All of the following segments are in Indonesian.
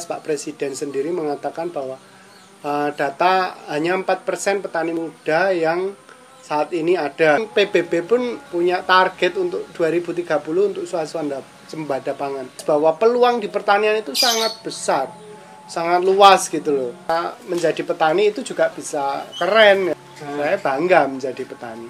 Pak Presiden sendiri mengatakan bahwa data hanya 4% petani muda yang saat ini ada. PBB pun punya target untuk 2030 untuk swasembada pangan. Bahwa peluang di pertanian itu sangat besar, sangat luas gitu loh. Menjadi petani itu juga bisa keren. Saya bangga menjadi petani.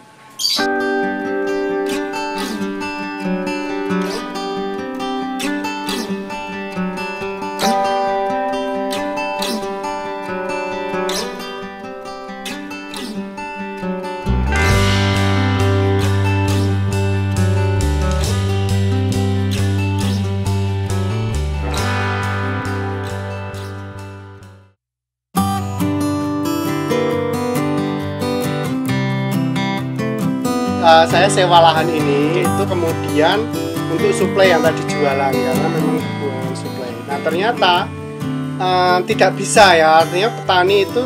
Saya sewa lahan ini itu kemudian untuk suplai yang tadi jualan karena memang kebutuhan suplai. Nah ternyata tidak bisa ya, artinya petani itu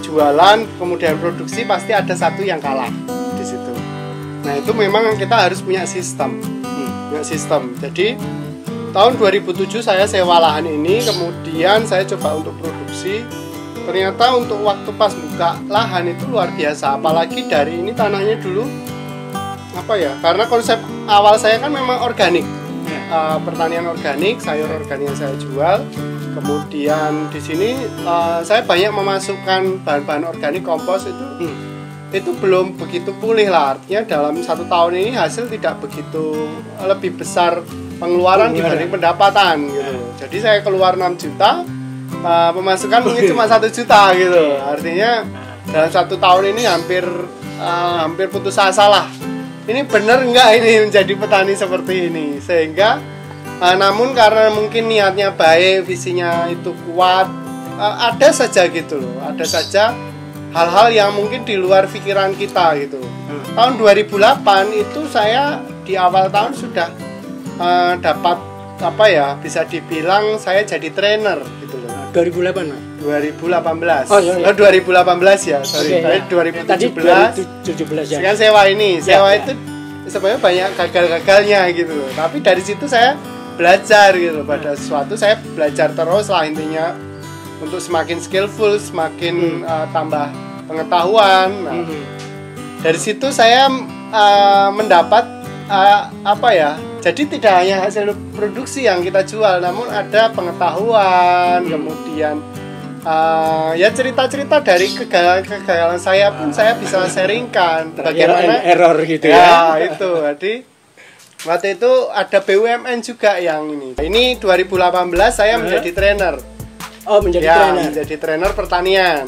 jualan kemudian produksi pasti ada satu yang kalah di situ. Nah itu memang kita harus punya sistem, Jadi tahun 2007 saya sewa lahan ini, kemudian saya coba untuk produksi. Ternyata untuk waktu pas buka lahan itu luar biasa, apalagi dari ini tanahnya dulu karena konsep awal saya kan memang organik, pertanian organik, sayur organik yang saya jual. Kemudian di sini saya banyak memasukkan bahan-bahan organik, kompos itu belum begitu pulih lah, artinya dalam 1 tahun ini hasil tidak begitu lebih besar pengeluaran dibanding pendapatan gitu. Jadi saya keluar 6 juta, pemasukan mungkin cuma 1 juta gitu. Artinya dalam 1 tahun ini hampir putus asa lah. Ini benar nggak ini menjadi petani seperti ini, sehingga namun karena mungkin niatnya baik, visinya itu kuat, ada saja gitu loh, ada saja hal-hal yang mungkin di luar pikiran kita gitu. Tahun 2008 itu saya di awal tahun sudah dapat bisa dibilang saya jadi trainer gitu loh. 2008 2018. Oh, iya. 2018 ya, sorry. Okay, 2017. Tadi 2017 ya. Sekarang sewa ini, itu sebenarnya banyak gagal-gagalnya gitu loh. Tapi dari situ saya belajar gitu loh. Pada sesuatu saya belajar terus lah intinya untuk semakin skillful, semakin tambah pengetahuan. Nah, dari situ saya mendapat jadi tidak hanya hasil produksi yang kita jual, namun ada pengetahuan, kemudian cerita-cerita dari kegagalan saya pun saya bisa sharingkan bagaimana error gitu ya itu. Jadi waktu itu ada BUMN juga yang ini 2018 saya menjadi trainer. Oh, menjadi trainer pertanian.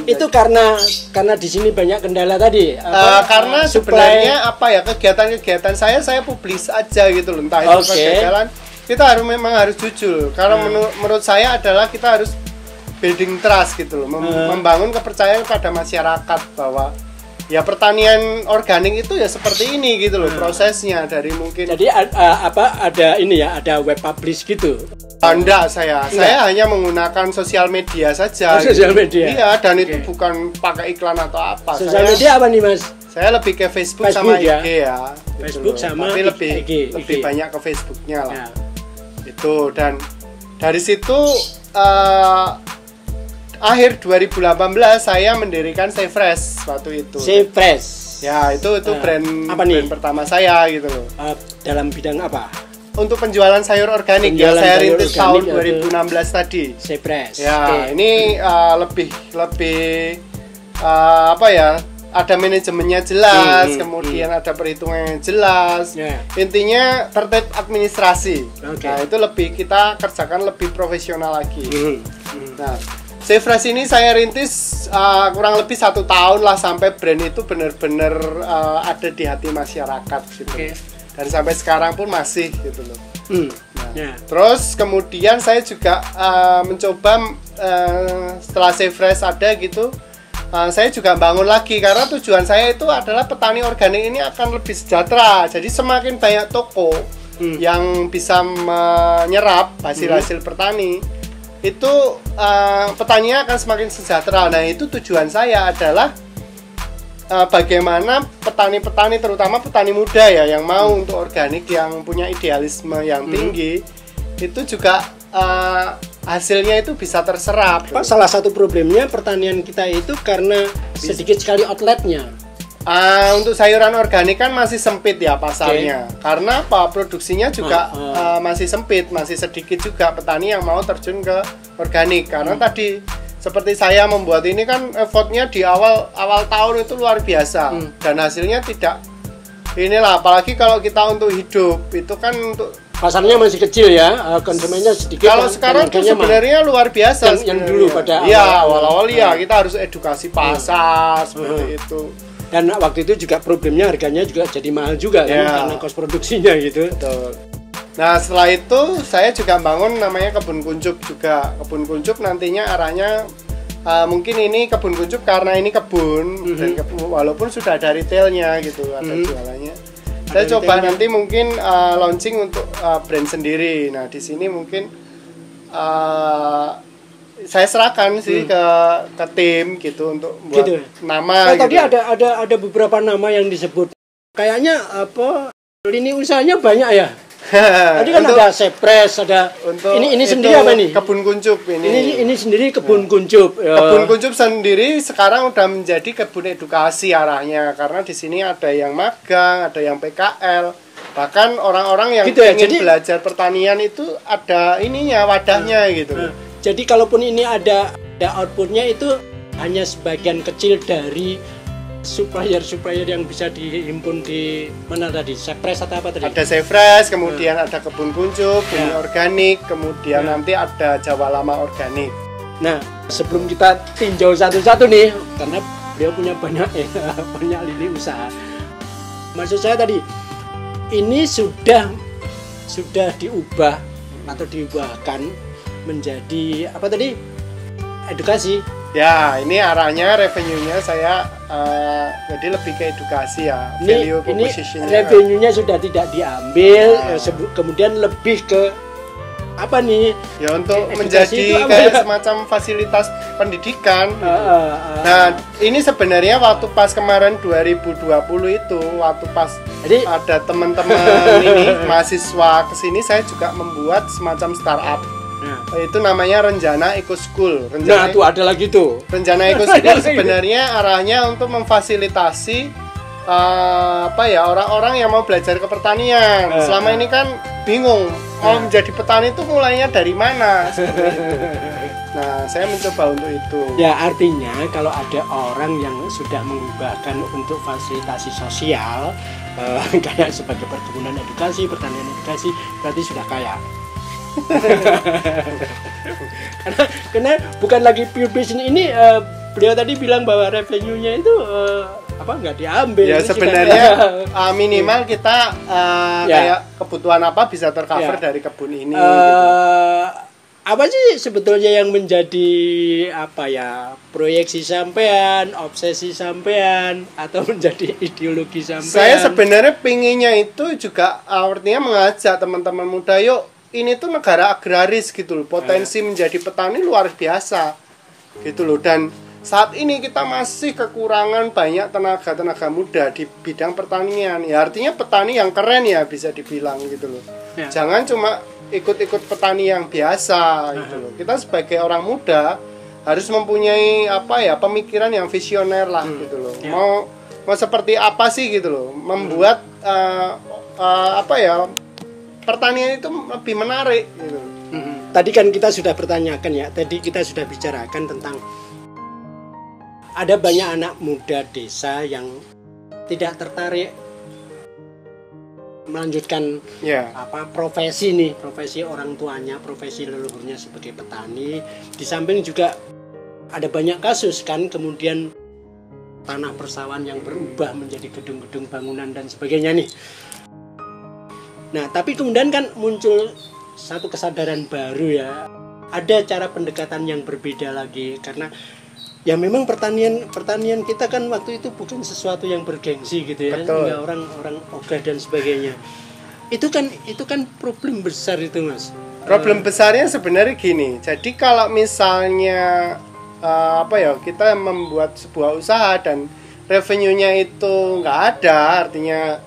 Itu karena di sini banyak kendala tadi. Karena sebenarnya kegiatan-kegiatan saya publis aja gitu loh. Entah itu kegagalan, kita memang harus jujur. Karena menurut saya adalah kita harus building trust gitu loh, membangun kepercayaan pada masyarakat bahwa ya pertanian organik itu ya seperti ini gitu loh prosesnya dari mungkin. Jadi ada web publish gitu. Enggak, saya hanya menggunakan sosial media saja. Sosial media. Iya, dan itu bukan pakai iklan atau apa. Sosial media apa nih, Mas? Saya lebih ke Facebook sama IG ya. Facebook gitu sama tapi lebih banyak ke Facebooknya lah. Ya. Itu dan dari situ akhir 2018 saya mendirikan Safresh waktu itu. Safresh. Ya, itu brand pertama saya gitu loh. Dalam bidang apa? Untuk penjualan sayur organik saya rintis tahun 2016 tadi. Safresh. Ya, ini lebih ada manajemennya jelas, kemudian ada perhitungannya jelas. Intinya tertib administrasi. Nah, itu lebih kita kerjakan lebih profesional lagi. Nah, Safresh ini saya rintis kurang lebih 1 tahun lah sampai brand itu benar-benar ada di hati masyarakat gitu. Dan sampai sekarang pun masih gitu loh. Terus kemudian saya juga mencoba setelah Safresh ada gitu, saya juga bangun lagi karena tujuan saya itu adalah petani organik ini akan lebih sejahtera. Jadi semakin banyak toko yang bisa menyerap hasil-hasil petani, itu petaninya akan semakin sejahtera. Nah itu tujuan saya adalah bagaimana petani-petani, terutama petani muda ya yang mau untuk organik, yang punya idealisme yang tinggi, itu juga hasilnya itu bisa terserap. Pak, salah satu problemnya pertanian kita itu karena sedikit sekali outletnya. Untuk sayuran organik kan masih sempit ya pasarnya. Karena apa? Produksinya juga masih sempit, masih sedikit juga petani yang mau terjun ke organik. Karena tadi seperti saya membuat ini kan effortnya di awal tahun itu luar biasa dan hasilnya tidak inilah, apalagi kalau kita untuk hidup itu kan untuk pasarnya masih kecil ya, konsumennya sedikit. Kalau sekarang tuh sebenarnya luar biasa yang dulu pada awal-awal ya kita harus edukasi pasar seperti itu. Dan waktu itu juga problemnya harganya juga jadi mahal juga kan karena kos produksinya gitu. Betul. Nah setelah itu saya juga bangun namanya kebun kuncup juga. Kebun kuncup nantinya arahnya mungkin ini kebun kuncup karena ini kebun dan walaupun sudah ada retailnya gitu, ada jualannya. Saya coba nanti mungkin launching untuk brand sendiri. Nah di sini mungkin saya serahkan sih ke tim gitu untuk buat nama. Tadi ada beberapa nama yang disebut. Kayaknya lini usahanya banyak ya. Tadi kan ada Sepres, ada ini sendiri apa nih? Kebun kuncup ini sendiri kebun kuncup. Kebun kuncup sendiri sekarang udah menjadi kebun edukasi arahnya, karena di sini ada yang magang, ada yang PKL, bahkan orang-orang yang ingin belajar pertanian itu ada ininya wadahnya gitu. Jadi kalaupun ini ada outputnya itu hanya sebagian kecil dari supplier yang bisa dihimpun di mana tadi? Sepres atau apa tadi? Ada Sepres, kemudian ada kebun kuncup, bumi organik, kemudian nanti ada Jawa Lama organik. Nah, sebelum kita tinjau satu-satu nih, karena beliau punya banyak lini usaha. Maksud saya tadi, ini sudah diubah atau diubahkan menjadi apa tadi? Edukasi. Ya, ini arahnya revenue-nya saya jadi lebih ke edukasi ya. Value proposition-nya. Revenue-nya sudah tidak diambil, kemudian lebih ke apa nih? Ya untuk menjadi kayak semacam fasilitas pendidikan. Nah, ini sebenarnya waktu pas kemarin 2020 itu, waktu pas ada teman-teman ini mahasiswa kesini, saya juga membuat semacam startup. Itu namanya Renjana Eco School. Nah, tuh ada lagi tuh. Renjana Eco School sebenarnya arahnya untuk memfasilitasi orang-orang yang mau belajar ke pertanian. Selama ini kan bingung mau menjadi petani itu mulainya dari mana seperti itu. Nah, saya mencoba untuk itu. Ya, artinya kalau ada orang yang sudah mengubahkan untuk fasilitasi sosial kayak sebagai perkebunan edukasi, pertanian edukasi, berarti sudah kaya. karena bukan lagi pure business ini, beliau tadi bilang bahwa revenue-nya itu nggak diambil. Ya sebenarnya minimal kita kayak kebutuhan apa bisa tercover dari kebun ini. Apa sih sebetulnya yang menjadi proyeksi sampean, obsesi sampean, atau menjadi ideologi sampean? Saya sebenarnya pinginnya itu juga artinya mengajak teman-teman muda, yuk ini tuh negara agraris gitu loh, potensi menjadi petani luar biasa gitu loh. Dan saat ini kita masih kekurangan banyak tenaga muda di bidang pertanian. Ya artinya petani yang keren ya bisa dibilang gitu loh. Jangan cuma ikut-ikut petani yang biasa gitu loh. Kita sebagai orang muda harus mempunyai pemikiran yang visioner lah gitu loh. Mau seperti apa sih gitu loh, membuat pertanian itu lebih menarik gitu. Tadi kan kita sudah bertanyakan ya, tadi kita sudah bicarakan tentang ada banyak anak muda desa yang tidak tertarik melanjutkan profesi orang tuanya, profesi leluhurnya sebagai petani. Di samping juga ada banyak kasus kan, kemudian tanah persawahan yang berubah menjadi gedung-gedung bangunan dan sebagainya nih. Nah, tapi kemudian kan muncul satu kesadaran baru ya. Ada cara pendekatan yang berbeda lagi, karena ya memang pertanian kita kan waktu itu bukan sesuatu yang bergengsi gitu ya. Sehingga orang ogah dan sebagainya. Itu kan problem besar itu, Mas. Problem besarnya sebenarnya gini. Jadi kalau misalnya kita membuat sebuah usaha dan revenue-nya itu nggak ada, artinya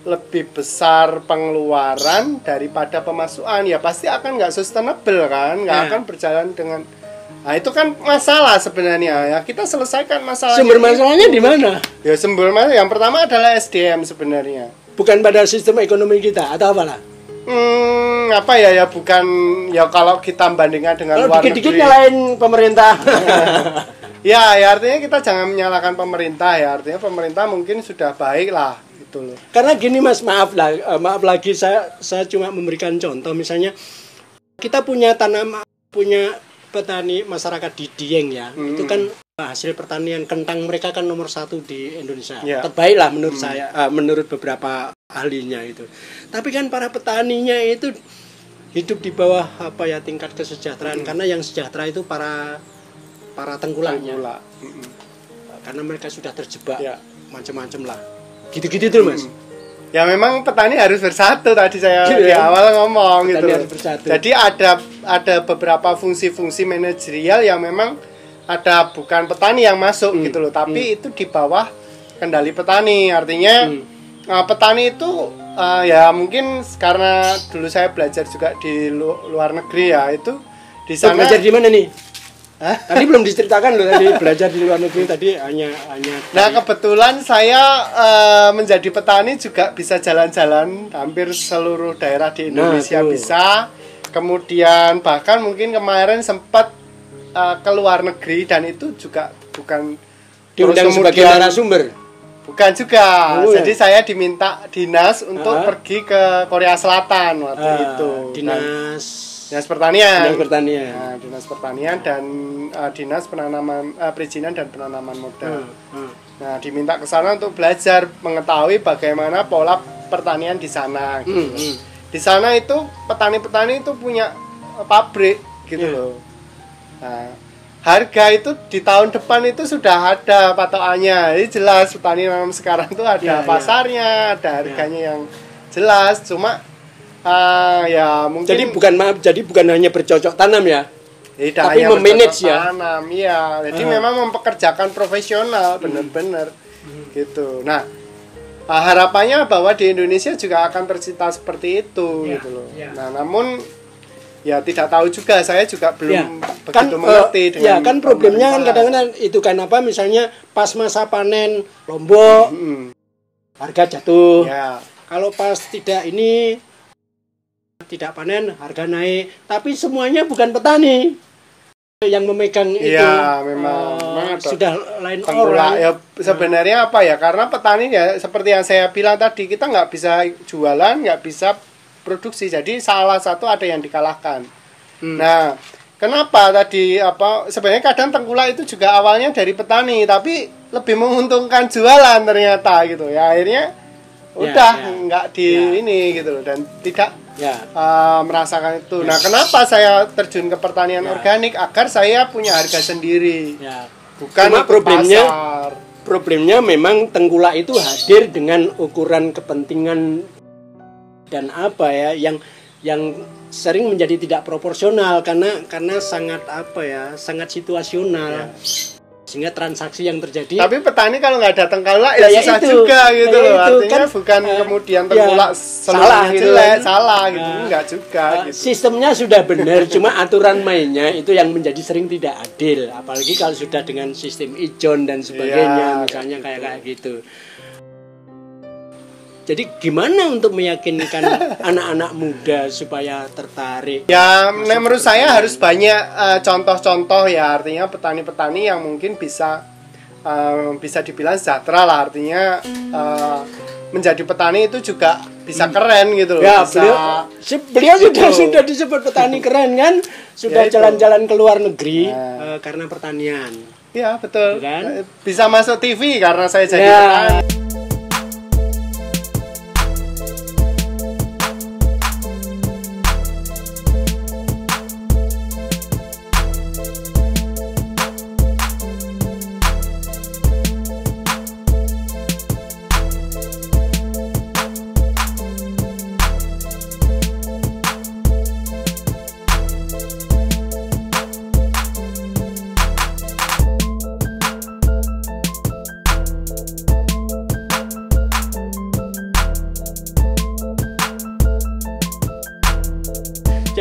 lebih besar pengeluaran daripada pemasukan, ya pasti akan nggak sustainable kan, nggak akan berjalan dengan. Nah itu kan masalah sebenarnya ya, kita selesaikan masalahnya. Sumber masalahnya di mana? Ya sumber masalah yang pertama adalah SDM sebenarnya. Bukan pada sistem ekonomi kita atau apalah? Apa ya bukan ya kalau kita bandingkan dengan kalau luar dikit-dikit negeri. nyalain pemerintah. Ya artinya kita jangan menyalahkan pemerintah ya, artinya pemerintah mungkin sudah baik lah gitu loh. Karena gini Mas, maaf lagi saya cuma memberikan contoh, misalnya kita punya petani masyarakat di Dieng ya, itu kan hasil pertanian kentang mereka kan nomor 1 di Indonesia, terbaik lah menurut saya, menurut beberapa ahlinya itu. Tapi kan para petaninya itu hidup di bawah tingkat kesejahteraan, karena yang sejahtera itu para tengkulaknya, karena mereka sudah terjebak macam-macam lah, gitu-gitu tuh Mas. Ya memang petani harus bersatu, tadi saya di awal ngomong gitu. Jadi ada beberapa fungsi-fungsi manajerial yang memang ada bukan petani yang masuk gitu loh, tapi itu di bawah kendali petani. Artinya petani itu ya mungkin karena dulu saya belajar juga di luar negeri ya, itu di sana. Belajar di mana nih? Tadi belum diceritakan loh, tadi belajar di luar negeri tadi hanya. Nah kebetulan saya menjadi petani juga bisa jalan-jalan hampir seluruh daerah di Indonesia bisa. Kemudian bahkan mungkin kemarin sempat ke luar negeri dan itu juga bukan diundang sebagai narasumber. Bukan juga. Jadi saya diminta dinas untuk pergi ke Korea Selatan waktu itu. Dinas Pertanian. Nah, Dinas Pertanian dan Dinas Penanaman Perizinan dan Penanaman Modal. Nah, diminta ke sana untuk belajar mengetahui bagaimana pola pertanian di sana gitu. Di sana itu petani-petani itu punya pabrik gitu loh. Nah, harga itu di tahun depan itu sudah ada patokannya. Jadi jelas petani memang sekarang itu ada pasarnya, ada harganya yang jelas. Cuma ya mungkin jadi bukan hanya bercocok tanam ya, tapi memanage ya. Tanam, iya. Jadi memang mempekerjakan profesional benar-benar gitu. Nah, harapannya bahwa di Indonesia juga akan tercipta seperti itu gitu loh. Nah, namun ya tidak tahu juga, saya juga belum begitu mengerti dengan kan problemnya kan kadang-kadang itu kan misalnya pas masa panen Lombok harga jatuh. Kalau pas tidak panen harga naik, tapi semuanya bukan petani yang memegang itu. Iya, memang sudah lain orang. Ya sebenarnya apa ya? Karena petani ya seperti yang saya bilang tadi, kita nggak bisa jualan, nggak bisa produksi. Jadi salah satu ada yang dikalahkan. Nah, kenapa tadi sebenarnya kadang tengkulak itu juga awalnya dari petani, tapi lebih menguntungkan jualan ternyata gitu ya. Akhirnya nggak ini gitu loh, dan tidak merasakan itu. Nah, kenapa saya terjun ke pertanian organik? Agar saya punya harga sendiri. Bukan problemnya memang tengkulak itu hadir dengan ukuran kepentingan dan yang sering menjadi tidak proporsional karena sangat sangat situasional. Sehingga transaksi yang terjadi. Tapi petani kalau nggak ada tengkulak ya susah juga gitu loh. Artinya kan, bukan kemudian tengkulak salah gitu, salah gitu, enggak juga gitu. Sistemnya sudah benar, cuma aturan mainnya itu yang menjadi sering tidak adil. Apalagi kalau sudah dengan sistem ijon dan sebagainya, misalnya kayak gitu. Jadi gimana untuk meyakinkan anak-anak muda supaya tertarik? Ya, menurut saya harus banyak contoh-contoh ya, artinya petani-petani yang mungkin bisa dibilang sejahtera lah, artinya menjadi petani itu juga bisa keren gitu loh. Ya, beliau sudah disebut petani keren kan, sudah jalan-jalan ke luar negeri karena pertanian. Iya, betul. Kan? Bisa masuk TV karena saya jadi petani.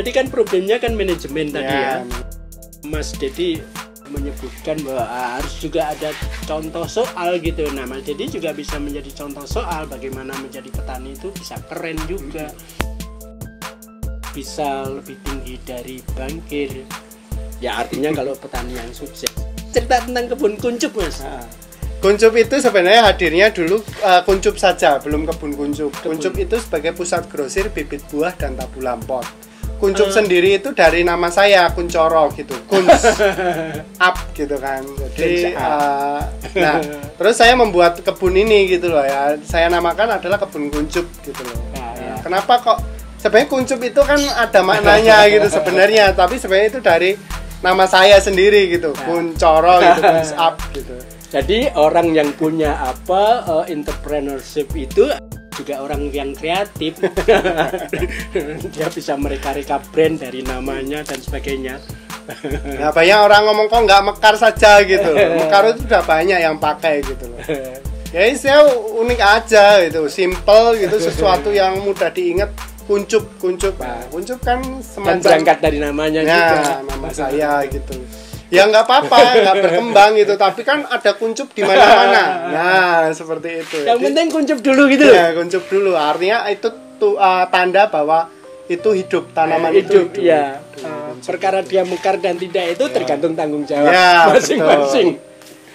Jadi kan problemnya kan manajemen tadi Ya. ya. Mas Dedi menyebutkan bahwa harus juga ada contoh soal gitu. Nah, Mas Dedi juga bisa menjadi contoh soal bagaimana menjadi petani itu bisa keren juga. Bisa lebih tinggi dari bankir. Ya artinya kalau petani yang sukses. Cerita tentang kebun kuncup, Mas. Kuncup itu sebenarnya hadirnya dulu kuncup saja, belum kebun kuncup. Kuncup itu sebagai pusat grosir bibit buah dan tabu lampot. Kuncup sendiri itu dari nama saya, Kuncoro gitu, Kunz up gitu kan. Jadi nah, terus saya membuat kebun ini gitu loh ya. Saya namakan adalah kebun kuncup gitu loh. Nah, kenapa kok sebenarnya kuncup itu kan ada maknanya gitu sebenarnya, tapi sebenarnya itu dari nama saya sendiri gitu, Kuncoro gitu, Kunz up gitu. Jadi orang yang punya entrepreneurship itu juga orang yang kreatif. Dia bisa mereka-reka brand dari namanya dan sebagainya. Nah, banyak orang ngomong kok nggak mekar saja gitu. Mekar itu udah banyak yang pakai gitu loh. Ya saya unik aja gitu, simple gitu, sesuatu yang mudah diingat. Kuncup. Nah, kuncup kan semacam berangkat dari namanya juga. Nama saya gitu. Ya nggak apa-apa, nggak berkembang gitu, tapi kan ada kuncup di mana-mana. Nah, seperti itu. Yang penting kuncup dulu gitu. Ya, kuncup dulu. Artinya itu tanda bahwa itu hidup, tanaman itu hidup. Ya. Perkara dia mekar dan tidak itu tergantung tanggung jawab Ya, masing-masing.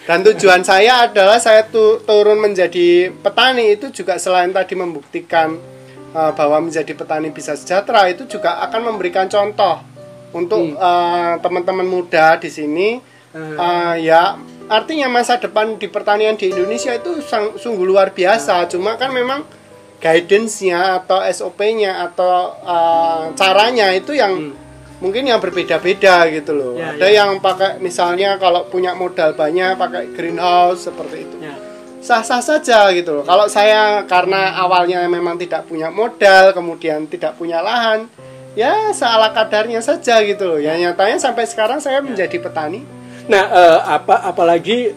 Dan tujuan saya adalah saya turun menjadi petani itu juga selain tadi membuktikan bahwa menjadi petani bisa sejahtera, itu juga akan memberikan contoh untuk teman-teman muda di sini. Ya artinya masa depan di pertanian di Indonesia itu sungguh luar biasa. Cuma kan memang guidance-nya atau SOP-nya atau caranya itu yang mungkin yang berbeda-beda gitu loh. Ada yang pakai misalnya kalau punya modal banyak pakai greenhouse seperti itu. Sah-sah saja gitu loh. Kalau saya karena awalnya memang tidak punya modal, kemudian tidak punya lahan, ya seala kadarnya saja gitu loh. Ya nyatanya sampai sekarang saya menjadi petani. Nah, apalagi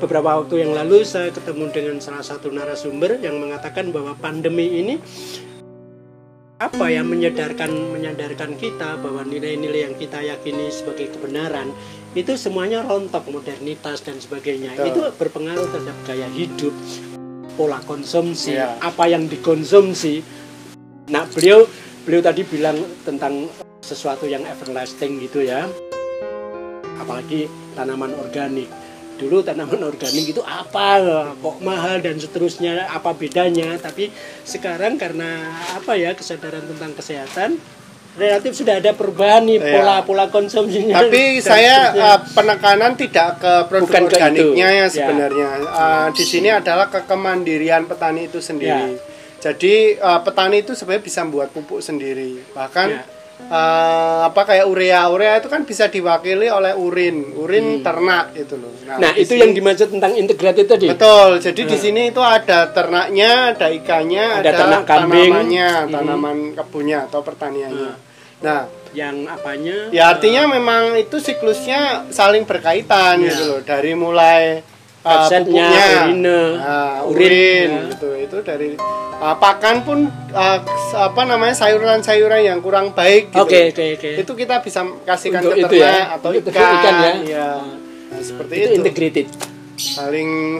beberapa waktu yang lalu saya ketemu dengan salah satu narasumber yang mengatakan bahwa pandemi ini menyadarkan kita bahwa nilai-nilai yang kita yakini sebagai kebenaran itu semuanya rontok, modernitas dan sebagainya. Betul. Itu berpengaruh terhadap gaya hidup, pola konsumsi, apa yang dikonsumsi. Nah, beliau tadi bilang tentang sesuatu yang everlasting gitu ya. Apalagi tanaman organik. Dulu tanaman organik itu apa, kok mahal dan seterusnya, apa bedanya. Tapi sekarang karena kesadaran tentang kesehatan, relatif sudah ada perubahan nih pola konsumsinya. Tapi saya penekanan tidak ke produk organiknya ya sebenarnya. Di sini adalah kemandirian petani itu sendiri. Jadi petani itu sebenarnya bisa membuat pupuk sendiri. Bahkan kayak urea itu kan bisa diwakili oleh urin ternak itu loh. Nah itu yang dimaksud tentang integrated tadi. Betul. Jadi di sini itu ada ternaknya, ada ikannya, ada ternak kambing, tanaman kebunnya atau pertaniannya. Nah, yang apanya? Ya artinya memang itu siklusnya saling berkaitan gitu loh. Dari mulai pupuknya, urin gitu. Itu dari pakan pun sayuran-sayuran yang kurang baik gitu. Oke. Itu kita bisa kasihkan ke ternak atau ikan ya. Nah, seperti itu. Integrated. Saling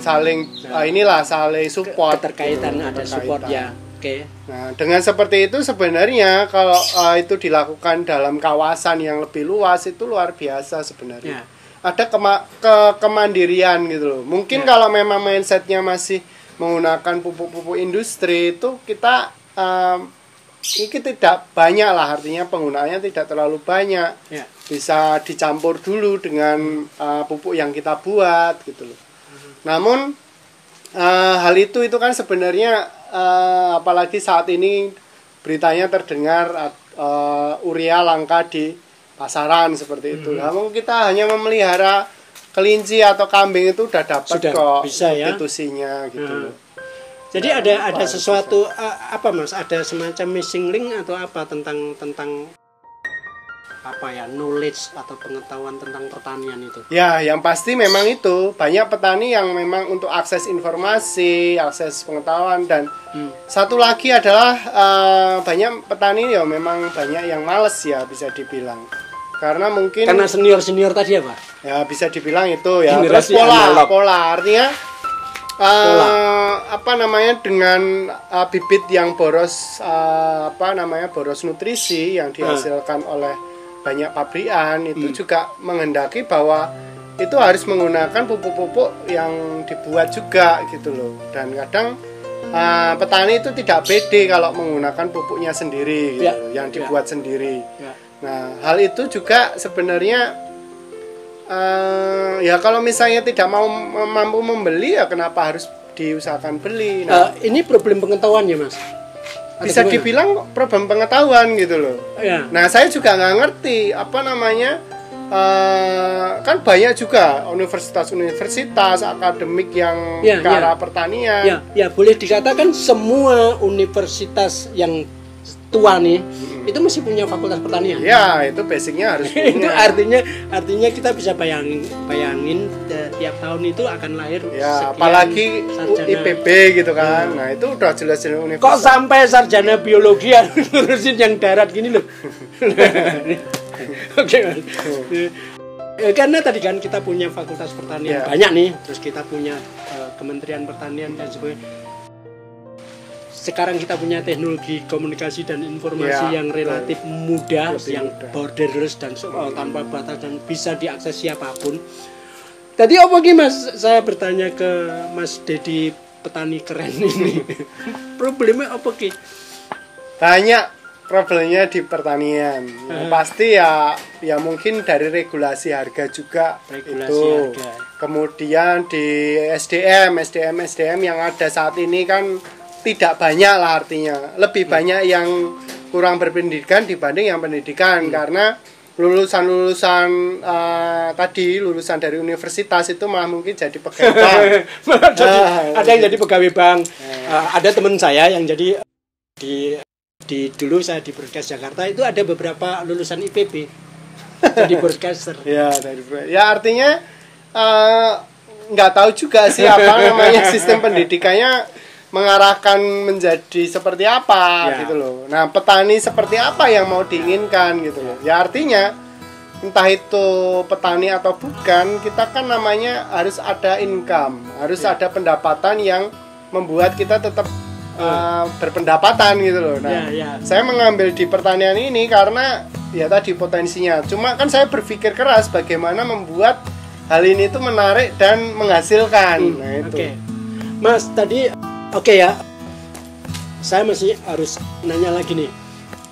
support. Keterkaitan ada support ya. Oke. Nah, dengan seperti itu sebenarnya kalau itu dilakukan dalam kawasan yang lebih luas itu luar biasa sebenarnya. Ada kemandirian gitu loh. Mungkin kalau memang mindsetnya masih menggunakan pupuk-pupuk industri itu kita ini tidak banyak lah, artinya penggunaannya tidak terlalu banyak. Bisa dicampur dulu dengan pupuk yang kita buat gitu loh. Namun hal itu kan sebenarnya apalagi saat ini beritanya terdengar urea langka di pasaran seperti itu. Namun kita hanya memelihara kelinci atau kambing itu udah dapat kok substitusinya gitu. Jadi ada sesuatu Mas? Ada semacam missing link atau apa tentang knowledge atau pengetahuan tentang pertanian itu? Ya, yang pasti memang itu banyak petani yang memang untuk akses informasi, akses pengetahuan, dan satu lagi adalah banyak petani ya memang banyak yang males ya bisa dibilang. Karena mungkin senior tadi ya Pak? Ya bisa dibilang itu ya. Generasi Terus pola artinya apa namanya dengan bibit yang boros boros nutrisi yang dihasilkan oleh banyak pabrikan itu juga menghendaki bahwa itu harus menggunakan pupuk-pupuk yang dibuat juga gitu loh. Dan kadang petani itu tidak pede kalau menggunakan pupuknya sendiri gitu, yang dibuat sendiri. Nah, hal itu juga sebenarnya ya kalau misalnya tidak mampu membeli ya kenapa harus diusahakan beli. Nah, ini problem pengetahuan ya Mas? Bisa dibilang problem pengetahuan gitu loh. Ya. Nah, saya juga nggak ngerti apa namanya kan banyak juga universitas akademik yang ke arah pertanian. Ya, boleh dikatakan semua universitas yang tua nih itu masih punya fakultas pertanian. Ya, itu basicnya harus punya. Itu artinya kita bisa bayangin tiap tahun itu akan lahir ya, apalagi IPB gitu kan. Nah, itu udah jelas-jelas universitas. Kok sampai sarjana biologi yang ngurusin yang darat gini loh. Oke. Karena tadi kan kita punya fakultas pertanian banyak nih, terus kita punya Kementerian Pertanian dan sebagainya. Sekarang kita punya teknologi komunikasi dan informasi yang relatif mudah, borderless dan tanpa batas dan bisa diakses siapapun. Tadi apa gini Mas? Saya bertanya ke Mas Dedi, petani keren ini. Problemnya apa ki? Banyak problemnya di pertanian. Pasti ya mungkin dari regulasi harga juga harga. Kemudian di SDM yang ada saat ini kan tidak banyak lah, artinya lebih banyak yang kurang berpendidikan dibanding yang pendidikan. Karena lulusan dari universitas itu malah mungkin jadi pegawai bank. Ada yang jadi pegawai bank. Ada teman saya yang jadi dulu saya di Broadcast Jakarta itu ada beberapa lulusan IPB jadi broadcaster. Ya artinya nggak tahu juga sih apa namanya sistem pendidikannya mengarahkan menjadi seperti apa gitu loh. Nah, petani seperti apa yang mau diinginkan gitu loh. Ya artinya entah itu petani atau bukan, kita kan namanya harus ada income, harus ada pendapatan yang membuat kita tetap berpendapatan gitu loh. Nah, saya mengambil di pertanian ini karena ya tadi potensinya. Cuma kan saya berpikir keras bagaimana membuat hal ini itu menarik dan menghasilkan. Nah, itu. Mas, tadi ya, saya masih harus nanya lagi nih.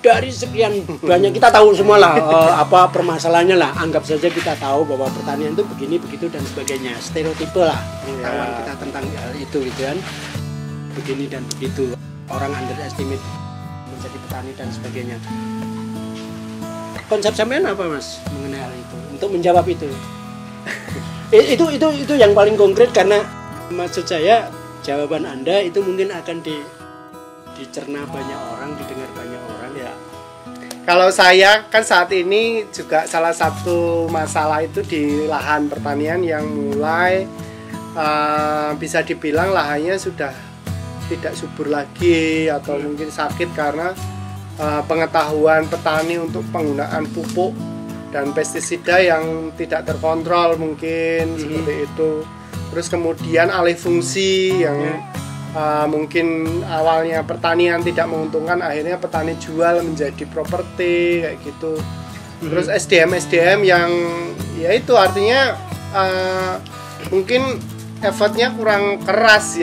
Dari sekian banyak kita tahu semua lah apa permasalahannya lah. Anggap saja kita tahu bahwa pertanian itu begini, begitu dan sebagainya. Stereotipe lah pengetahuan kita tentang hal itu gitu kan. Begini dan begitu. Orang underestimate menjadi petani dan sebagainya. Konsep sampean apa Mas mengenai hal itu? Untuk menjawab itu. itu yang paling konkret karena maksud saya jawaban Anda itu mungkin akan dicerna banyak orang, didengar banyak orang ya. Kalau saya kan saat ini juga salah satu masalah itu di lahan pertanian yang mulai bisa dibilang lahannya sudah tidak subur lagi atau mungkin sakit karena pengetahuan petani untuk penggunaan pupuk dan pestisida yang tidak terkontrol mungkin seperti itu. Terus kemudian alih fungsi yang mungkin awalnya pertanian tidak menguntungkan, akhirnya petani jual menjadi properti kayak gitu. Terus SDM yang ya itu artinya mungkin effortnya kurang keras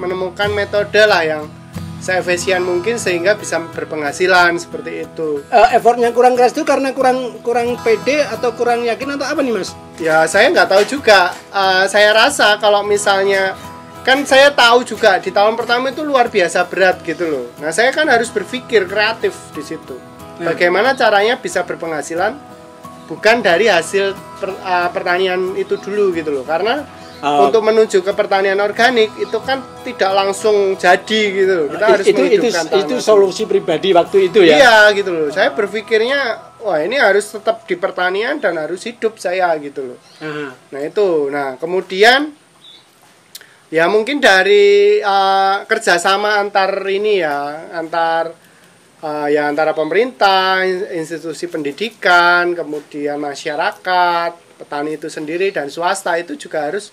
menemukan metode lah yang seefisien mungkin sehingga bisa berpenghasilan seperti itu. Effortnya kurang keras itu karena kurang pede atau kurang yakin atau apa nih Mas? Ya saya nggak tahu juga. Saya rasa kalau misalnya kan saya tahu juga di tahun pertama itu luar biasa berat gitu loh. Nah saya kan harus berpikir kreatif di situ. Bagaimana caranya bisa berpenghasilan bukan dari hasil pertanian itu dulu gitu loh. Karena untuk menuju ke pertanian organik itu kan tidak langsung jadi gitu loh. Kita harus menghidupkan tanah. Itu solusi pribadi waktu itu ya. Iya gitu loh. Saya berpikirnya wah ini harus tetap di pertanian dan harus hidup saya gitu loh. Nah itu, nah kemudian ya mungkin dari kerjasama antar ini ya, antara pemerintah, institusi pendidikan, kemudian masyarakat, petani itu sendiri dan swasta itu juga harus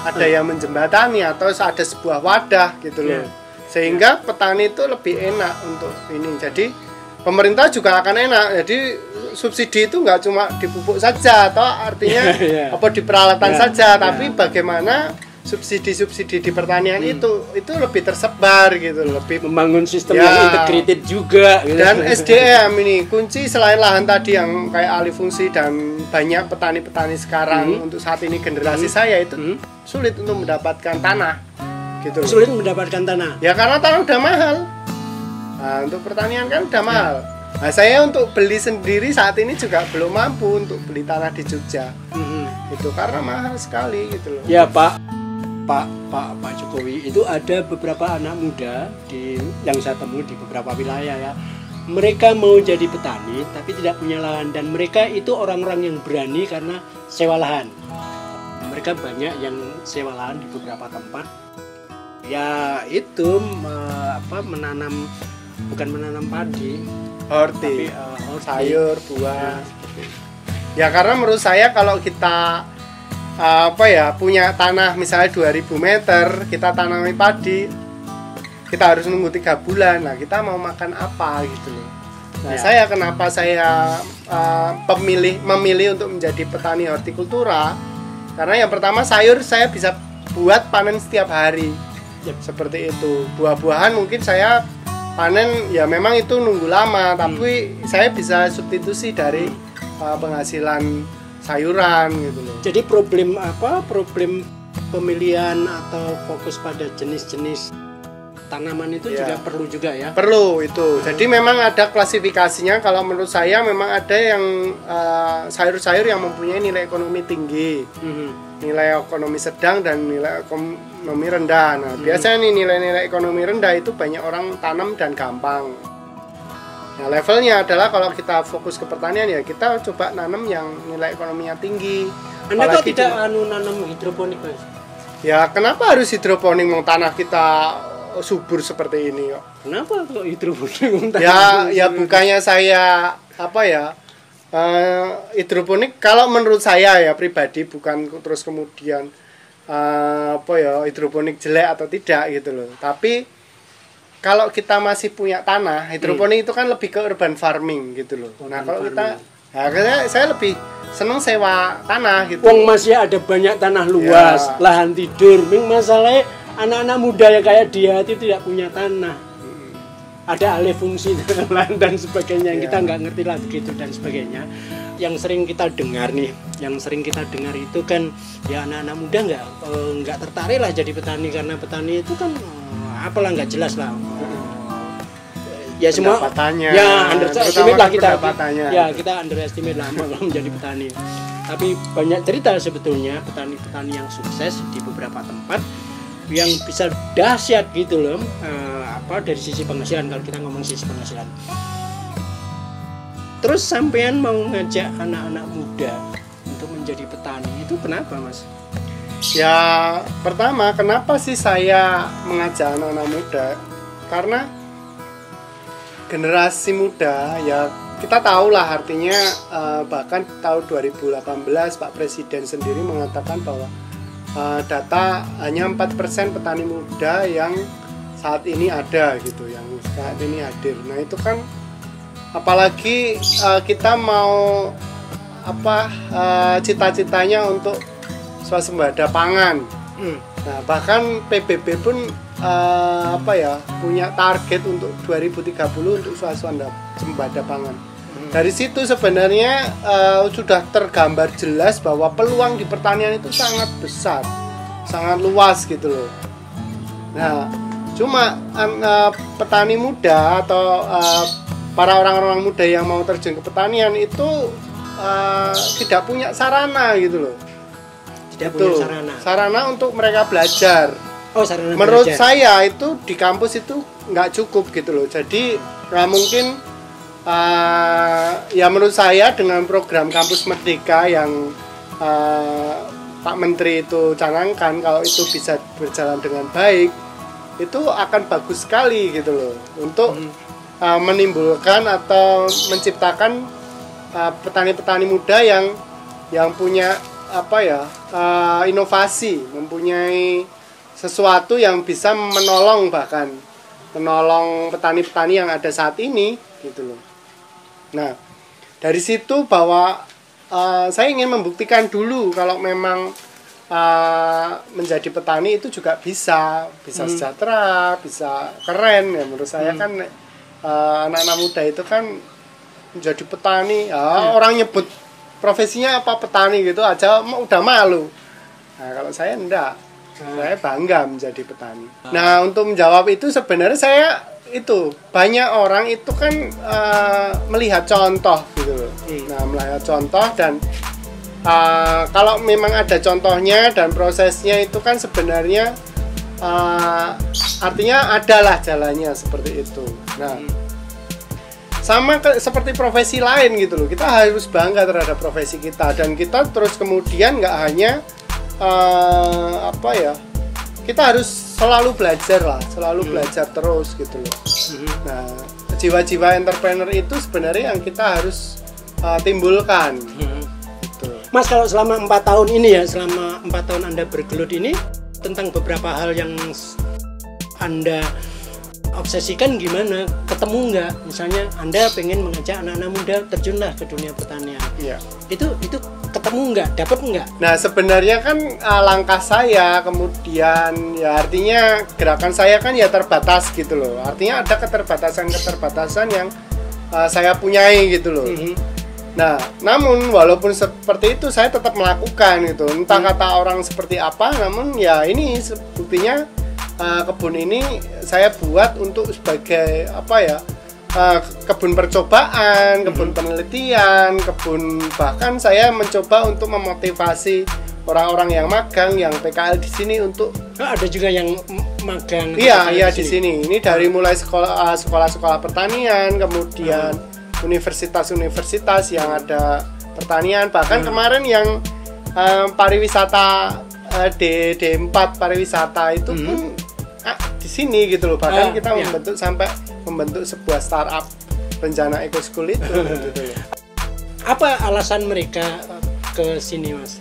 ada yang menjembatani atau ada sebuah wadah gitu loh. Sehingga petani itu lebih enak untuk ini. Jadi pemerintah juga akan enak. Jadi subsidi itu nggak cuma di pupuk saja atau artinya apa di peralatan saja, tapi bagaimana subsidi di pertanian itu lebih tersebar gitu, lebih membangun sistem yang integrated juga gitu. Dan SDM ini kunci selain lahan tadi yang kayak alih fungsi dan banyak petani-petani sekarang untuk saat ini generasi saya itu sulit untuk mendapatkan tanah gitu. Sulit mendapatkan tanah. Ya karena tanah udah mahal. Nah, untuk pertanian kan udah mahal. Nah, saya untuk beli sendiri saat ini juga belum mampu untuk beli tanah di Jogja. Itu karena mahal sekali gitu loh. Ya, Pak Jokowi, itu ada beberapa anak muda yang saya temui di beberapa wilayah ya. Mereka mau jadi petani tapi tidak punya lahan, dan mereka itu orang-orang yang berani karena sewa lahan. Mereka banyak yang sewa lahan di beberapa tempat. Ya itu menanam, bukan menanam padi, horti, horti, sayur, buah. Ya karena menurut saya kalau kita punya tanah misalnya 2000 meter, kita tanami padi, kita harus nunggu 3 bulan. Nah kita mau makan apa gitu loh. Nah kenapa saya memilih untuk menjadi petani hortikultura, karena yang pertama sayur saya bisa buat panen setiap hari. Seperti itu. Buah-buahan mungkin saya panen ya memang itu nunggu lama, tapi saya bisa substitusi dari penghasilan sayuran gitu loh. Jadi problem pemilihan atau fokus pada jenis-jenis tanaman itu juga perlu juga ya. Perlu itu. Jadi memang ada klasifikasinya. Kalau menurut saya memang ada yang sayur-sayur yang mempunyai nilai ekonomi tinggi, nilai ekonomi sedang dan nilai ekonomi rendah. Nah biasanya nih nilai-nilai ekonomi rendah itu banyak orang tanam dan gampang. Nah levelnya adalah kalau kita fokus ke pertanian ya kita coba nanam yang nilai ekonominya tinggi. Anda kok tidak nanam hidroponik, Mas? Ya kenapa harus hidroponik, mau tanah kita subur seperti ini kok? Kenapa kok hidroponik? Ya bukannya saya hidroponik kalau menurut saya ya pribadi, bukan terus kemudian hidroponik jelek atau tidak gitu loh. Tapi kalau kita masih punya tanah, hidroponik itu kan lebih ke urban farming gitu loh. Nah kalau kita, saya lebih seneng sewa tanah gitu. Wong masih ada banyak tanah luas, lahan tidur. Masalahnya anak-anak muda yang kayak dia itu tidak punya tanah. Ada alih fungsi lahan dan sebagainya yang kita nggak ngerti lah begitu dan sebagainya. Yang sering kita dengar itu kan ya anak-anak muda nggak tertarik lah jadi petani, karena petani itu kan apalah nggak jelas lah. Ya semua ya underestimate lah kita. Ya kita underestimate lah kalau menjadi petani. Tapi banyak cerita sebetulnya petani-petani yang sukses di beberapa tempat yang bisa dahsyat gitu loh, dari sisi penghasilan, kalau kita ngomong sisi penghasilan. Terus sampean mau ngajak anak-anak muda untuk menjadi petani itu kenapa, Mas? Ya pertama, kenapa sih saya mengajak anak-anak muda? Karena generasi muda ya kita tahulah artinya, bahkan tahun 2018 Pak Presiden sendiri mengatakan bahwa data hanya 4% petani muda yang saat ini ada gitu, yang saat ini hadir. Nah itu kan apalagi kita mau cita-citanya untuk swasembada pangan. Nah bahkan PBB pun punya target untuk 2030 untuk swasembada pangan. Dari situ sebenarnya sudah tergambar jelas bahwa peluang di pertanian itu sangat besar, sangat luas gitu loh. Nah cuma petani muda atau para orang-orang muda yang mau terjun ke pertanian itu tidak punya sarana gitu loh. Tidak itu punya sarana. Sarana untuk mereka belajar. Oh, sarana Menurut belajar. saya itu di kampus itu nggak cukup gitu loh. Jadi nggak mungkin ya menurut saya dengan program Kampus Merdeka yang Pak Menteri itu canangkan, kalau itu bisa berjalan dengan baik, itu akan bagus sekali gitu loh untuk menimbulkan atau menciptakan petani-petani muda yang punya apa ya inovasi, mempunyai sesuatu yang bisa menolong, bahkan menolong petani-petani yang ada saat ini gitu loh. Nah, dari situ bahwa saya ingin membuktikan dulu kalau memang menjadi petani itu juga bisa sejahtera, bisa keren ya menurut saya. Kan anak-anak muda itu kan menjadi petani, orang nyebut profesinya apa petani gitu aja udah malu. Nah, kalau saya enggak, saya bangga menjadi petani. Nah, untuk menjawab itu sebenarnya saya itu banyak orang itu kan melihat contoh gitu loh. Nah, melihat contoh dan kalau memang ada contohnya dan prosesnya itu kan sebenarnya artinya adalah jalannya seperti itu. Nah, sama seperti profesi lain gitu loh, kita harus bangga terhadap profesi kita dan kita terus kemudian nggak hanya kita harus selalu belajar lah, selalu belajar terus gitu loh. Nah, jiwa-jiwa entrepreneur itu sebenarnya yang kita harus timbulkan. Gitu. Mas, kalau selama 4 tahun ini ya, selama 4 tahun Anda bergelut ini, tentang beberapa hal yang Anda obsesikan gimana? Ketemu nggak? Misalnya Anda pengen mengajak anak-anak muda terjunlah ke dunia pertanian. Iya. Itu ketemu nggak? Dapat nggak? Nah, sebenarnya kan langkah saya kemudian ya artinya gerakan saya kan ya terbatas gitu loh. Artinya ada keterbatasan yang saya punyai gitu loh. Nah, namun walaupun seperti itu saya tetap melakukan gitu. Entah kata orang seperti apa, namun ya ini buktinya kebun ini saya buat untuk sebagai kebun percobaan, kebun penelitian, kebun bahkan saya mencoba untuk memotivasi orang-orang yang magang, yang PKL di sini untuk ada juga yang magang. Iya di sini. Ini dari mulai sekolah-sekolah pertanian, kemudian universitas-universitas yang ada pertanian, bahkan kemarin yang pariwisata D4 pariwisata itu pun di sini gitu loh. Bahkan kita membentuk sebuah startup Rencana Eco School itu gitu loh. Apa alasan mereka ke sini, Mas?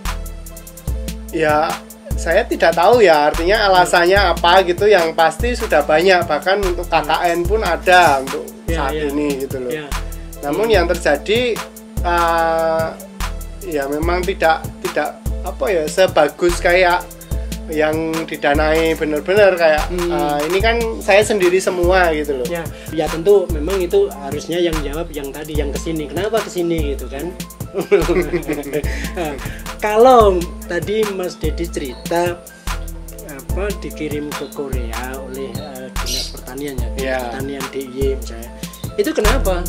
Ya, saya tidak tahu ya artinya alasannya apa gitu, yang pasti sudah banyak, bahkan untuk KKN pun ada untuk saat ini gitu loh. Namun yang terjadi ya memang tidak sebagus kayak yang didanai benar-benar kayak ini kan saya sendiri semua gitu loh. Ya tentu memang itu harusnya yang jawab yang tadi, yang kesini. Kenapa kesini gitu kan? Kalau tadi Mas Dedi cerita dikirim ke Korea oleh dinas pertanian pertanian DIY misalnya, itu kenapa?